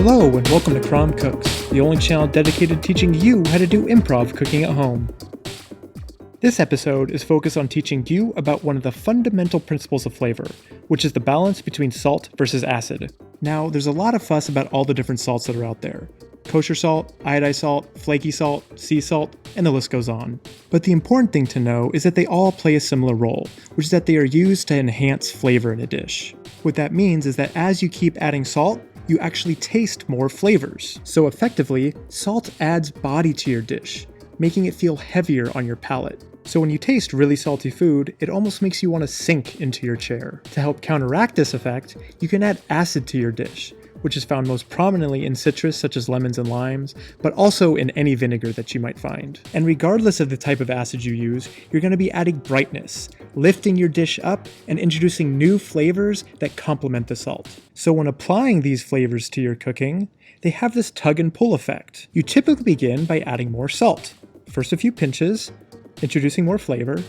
Hello and welcome to Crom Cooks, the only channel dedicated to teaching you how to do improv cooking at home. This episode is focused on teaching you about one of the fundamental principles of flavor, which is the balance between salt versus acid. Now, there's a lot of fuss about all the different salts that are out there. Kosher salt, iodized salt, flaky salt, sea salt, and the list goes on. But the important thing to know is that they all play a similar role, which is that they are used to enhance flavor in a dish. What that means is that as you keep adding salt, you actually taste more flavors. So effectively, salt adds body to your dish, making it feel heavier on your palate. So when you taste really salty food, it almost makes you want to sink into your chair. To help counteract this effect, you can add acid to your dish, which is found most prominently in citrus such as lemons and limes, but also in any vinegar that you might find. And regardless of the type of acid you use, you're going to be adding brightness, lifting your dish up, and introducing new flavors that complement the salt. So when applying these flavors to your cooking, they have this tug and pull effect. You typically begin by adding more salt. First a few pinches, introducing more flavor,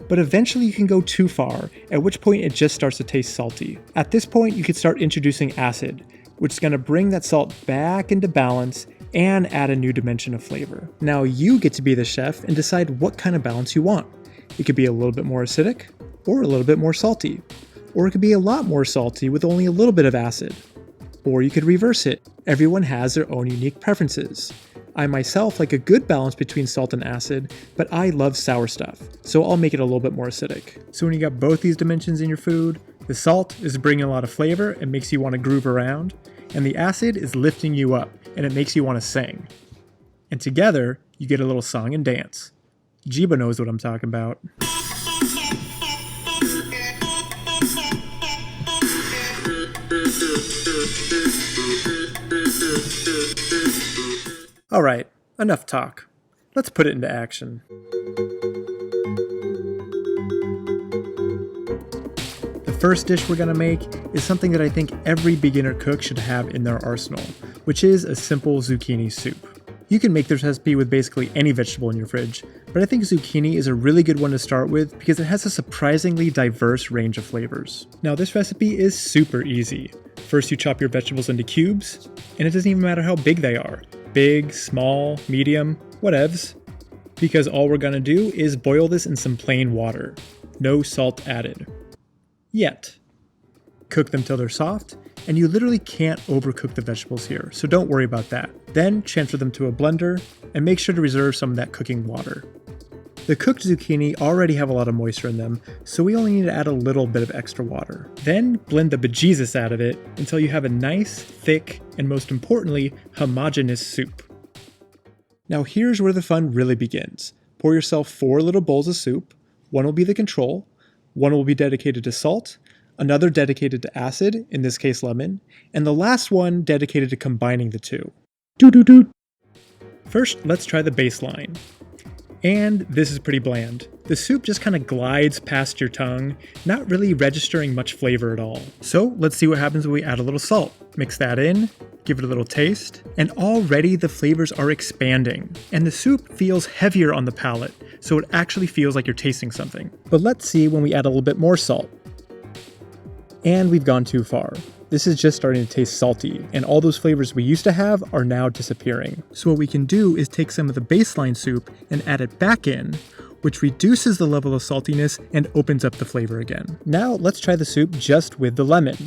but eventually you can go too far, at which point it just starts to taste salty. At this point, you can start introducing acid, which is going to bring that salt back into balance and add a new dimension of flavor. Now you get to be the chef and decide what kind of balance you want. It could be a little bit more acidic, or a little bit more salty. Or it could be a lot more salty with only a little bit of acid. Or you could reverse it. Everyone has their own unique preferences. I myself like a good balance between salt and acid, but I love sour stuff, so I'll make it a little bit more acidic. So when you got both these dimensions in your food, the salt is bringing a lot of flavor and makes you want to groove around, and the acid is lifting you up and it makes you want to sing. And together, you get a little song and dance. Jiba knows what I'm talking about. Alright, enough talk. Let's put it into action. The first dish we're going to make is something that I think every beginner cook should have in their arsenal, which is a simple zucchini soup. You can make this recipe with basically any vegetable in your fridge, but I think zucchini is a really good one to start with because it has a surprisingly diverse range of flavors. Now this recipe is super easy. First you chop your vegetables into cubes, and it doesn't even matter how big they are. Big, small, medium, whatevs. Because all we're gonna do is boil this in some plain water. No salt added. Yet. Cook them till they're soft, and you literally can't overcook the vegetables here, so don't worry about that. Then transfer them to a blender, and make sure to reserve some of that cooking water. The cooked zucchini already have a lot of moisture in them, so we only need to add a little bit of extra water. Then blend the bejesus out of it until you have a nice, thick, and most importantly, homogeneous soup. Now here's where the fun really begins. Pour yourself 4 little bowls of soup. One will be the control, one will be dedicated to salt, another dedicated to acid, in this case lemon, and the last one dedicated to combining the two. Doo-doo-doo. First, let's try the baseline. And this is pretty bland. The soup just kind of glides past your tongue, not really registering much flavor at all. So let's see what happens when we add a little salt. Mix that in, give it a little taste, and already the flavors are expanding. And the soup feels heavier on the palate, so it actually feels like you're tasting something. But let's see when we add a little bit more salt. And we've gone too far. This is just starting to taste salty, and all those flavors we used to have are now disappearing. So what we can do is take some of the baseline soup and add it back in, which reduces the level of saltiness and opens up the flavor again. Now let's try the soup just with the lemon.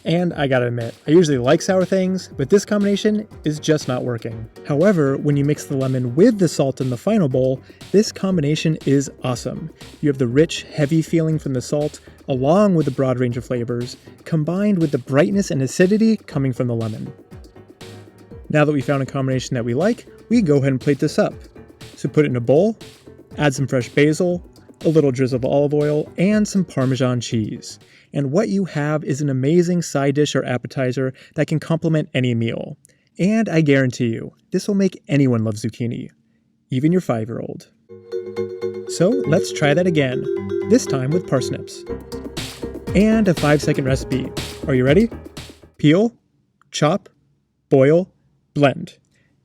And I gotta admit, I usually like sour things, but this combination is just not working. However, when you mix the lemon with the salt in the final bowl, this combination is awesome. You have the rich, heavy feeling from the salt, along with the broad range of flavors, combined with the brightness and acidity coming from the lemon. Now that we found a combination that we like, we can go ahead and plate this up. So put it in a bowl, add some fresh basil, a little drizzle of olive oil, and some Parmesan cheese. And what you have is an amazing side dish or appetizer that can complement any meal. And I guarantee you, this will make anyone love zucchini, even your 5-year-old. So let's try that again, this time with parsnips. And a 5-second recipe. Are you ready? Peel, chop, boil, blend,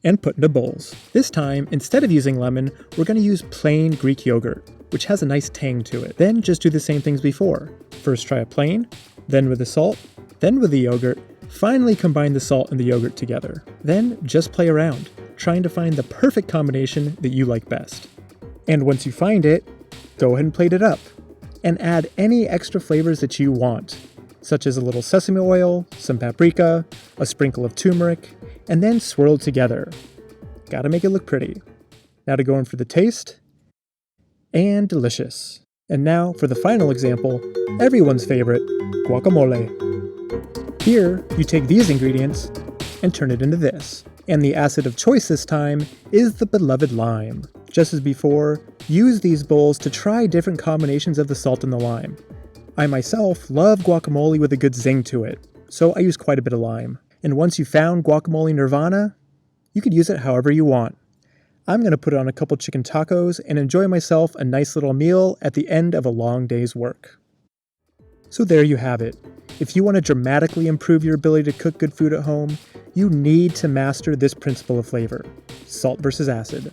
and put into bowls. This time, instead of using lemon, we're going to use plain Greek yogurt, which has a nice tang to it. Then just do the same things before. First try a plain, then with the salt, then with the yogurt, Finally combine the salt and the yogurt together. Then just play around, trying to find the perfect combination that you like best. And once you find it, go ahead and plate it up. And add any extra flavors that you want, such as a little sesame oil, some paprika, a sprinkle of turmeric, and then swirl together. Gotta make it look pretty. Now to go in for the taste. And delicious. And now for the final example, everyone's favorite, guacamole. Here, you take these ingredients and turn it into this. And the acid of choice this time is the beloved lime. Just as before, use these bowls to try different combinations of the salt and the lime. I myself love guacamole with a good zing to it, so I use quite a bit of lime. And once you've found guacamole nirvana, you could use it however you want. I'm going to put it on a couple chicken tacos and enjoy myself a nice little meal at the end of a long day's work. So there you have it. If you want to dramatically improve your ability to cook good food at home, you need to master this principle of flavor: salt versus acid.